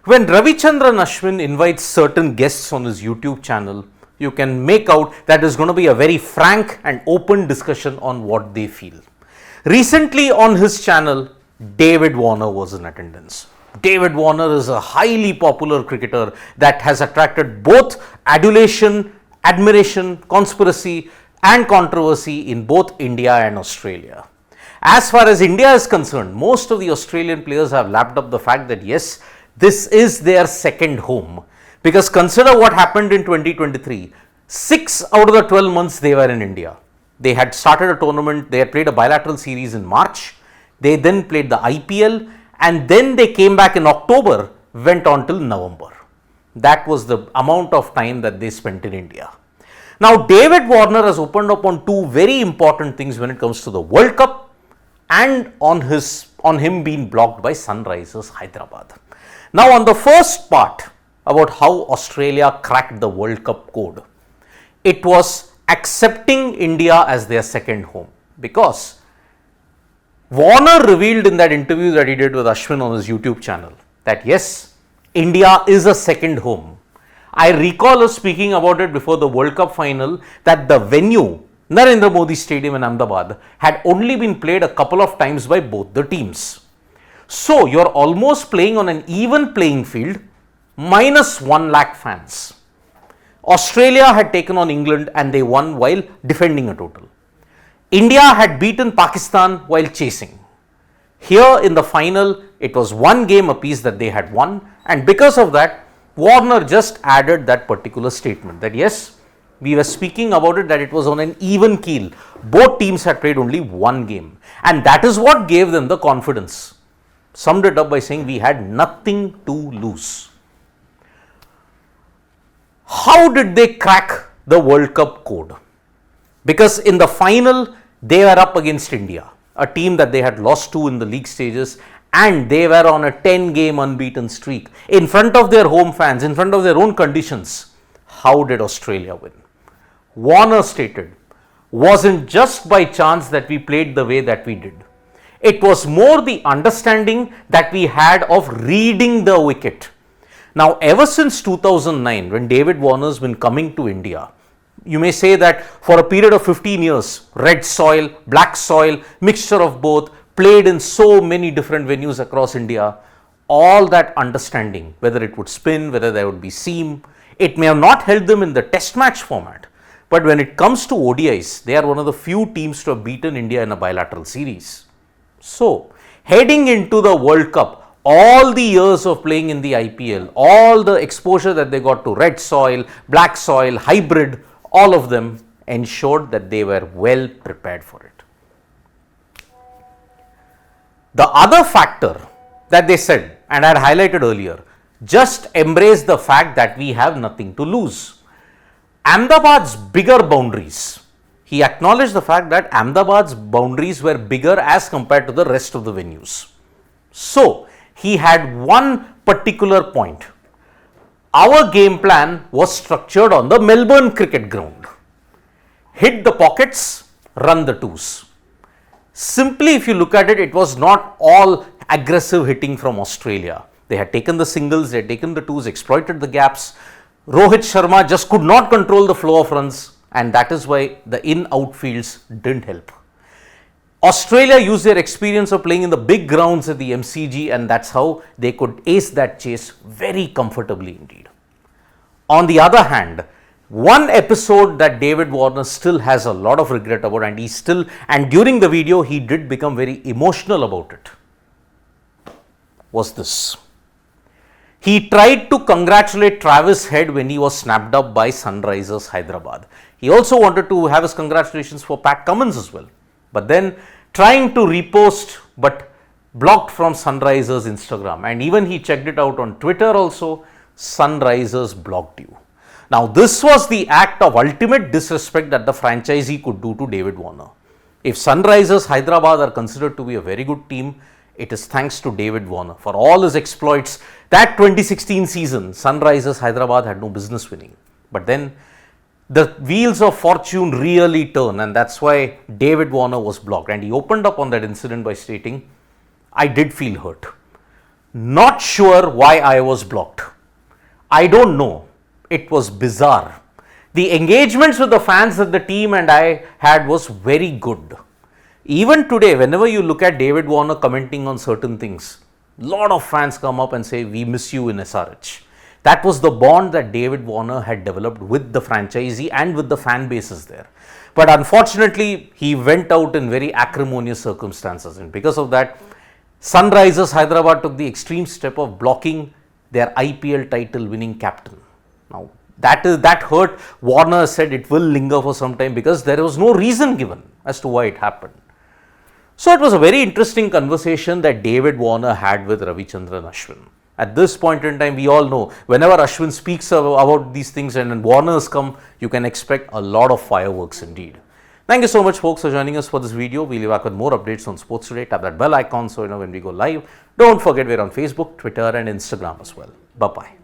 When Ravichandran Ashwin invites certain guests on his YouTube channel, you can make out that there's going to be a very frank and open discussion on what they feel. Recently on his channel, David Warner was in attendance. David Warner is a highly popular cricketer that has attracted both adulation, admiration, conspiracy and controversy in both India and Australia. As far as India is concerned, most of the Australian players have lapped up the fact that yes, this is their second home. Because consider what happened in 2023. 6 out of the 12 months they were in India. They had started a tournament, they had played a bilateral series in March, they then played the IPL and then they came back in October, went on till November. That was the amount of time that they spent in India. Now David Warner has opened up on two very important things when it comes to the World Cup and on him being blocked by Sunrisers Hyderabad. Now on the first part about how Australia cracked the World Cup code, it was accepting India as their second home, because Warner revealed in that interview that he did with Ashwin on his YouTube channel that yes, India is a second home. I recall us speaking about it before the World Cup final that the venue, Narendra Modi Stadium in Ahmedabad, had only been played a couple of times by both the teams. So you're almost playing on an even playing field minus 1 lakh fans. Australia had taken on England and they won while defending a total. India had beaten Pakistan while chasing. Here in the final, it was 1 game apiece that they had won, and because of that, Warner just added that particular statement that yes, we were speaking about it that it was on an even keel. Both teams had played only 1 game, and that is what gave them the confidence. Summed it up by saying we had nothing to lose. How did they crack the World Cup code? Because in the final, they were up against India, a team that they had lost to in the league stages, and they were on a 10-game unbeaten streak in front of their home fans, in front of their own conditions. How did Australia win? Warner stated, wasn't just by chance that we played the way that we did. It was more the understanding that we had of reading the wicket. Now, ever since 2009, when David Warner's been coming to India, you may say that for a period of 15 years, red soil, black soil, mixture of both, played in so many different venues across India, all that understanding, whether it would spin, whether there would be seam, it may have not helped them in the test match format. But when it comes to ODIs, they are one of the few teams to have beaten India in a bilateral series. So, heading into the World Cup, all the years of playing in the IPL, all the exposure that they got to red soil, black soil, hybrid, all of them ensured that they were well prepared for it. The other factor that they said, and I had highlighted earlier, just embrace the fact that we have nothing to lose. Ahmedabad's bigger boundaries. He acknowledged the fact that Ahmedabad's boundaries were bigger as compared to the rest of the venues. So, he had one particular point. Our game plan was structured on the Melbourne cricket ground. Hit the pockets, run the twos. Simply, if you look at it, it was not all aggressive hitting from Australia. They had taken the singles, they had taken the twos, exploited the gaps. Rohit Sharma just could not control the flow of runs, and that is why the in-out fields didn't help. Australia used their experience of playing in the big grounds at the MCG, and that's how they could ace that chase very comfortably indeed. On the other hand, one episode that David Warner still has a lot of regret about, and during the video he did become very emotional about it, was this. He tried to congratulate Travis Head when he was snapped up by Sunrisers Hyderabad. He also wanted to have his congratulations for Pat Cummins as well. But then trying to repost but blocked from Sunrisers Instagram, and even he checked it out on Twitter also, Sunrisers blocked you. Now this was the act of ultimate disrespect that the franchisee could do to David Warner. If Sunrisers Hyderabad are considered to be a very good team, it is thanks to David Warner for all his exploits. That 2016 season, Sunrisers Hyderabad had no business winning. But then the wheels of fortune really turn, and that's why David Warner was blocked. And he opened up on that incident by stating, I did feel hurt. Not sure why I was blocked. I don't know. It was bizarre. The engagements with the fans that the team and I had was very good. Even today, whenever you look at David Warner commenting on certain things, a lot of fans come up and say, "We miss you in SRH." That was the bond that David Warner had developed with the franchisee and with the fan bases there. But unfortunately, he went out in very acrimonious circumstances, and because of that, Sunrisers Hyderabad took the extreme step of blocking their IPL title winning captain. Now, that hurt. Warner said it will linger for some time because there was no reason given as to why it happened. So it was a very interesting conversation that David Warner had with Ravichandran Ashwin. At this point in time, we all know whenever Ashwin speaks about these things and when Warners come, you can expect a lot of fireworks indeed. Thank you so much, folks, for joining us for this video. We'll be back with more updates on Sports Today. Tap that bell icon so you know when we go live. Don't forget we're on Facebook, Twitter and Instagram as well. Bye-bye.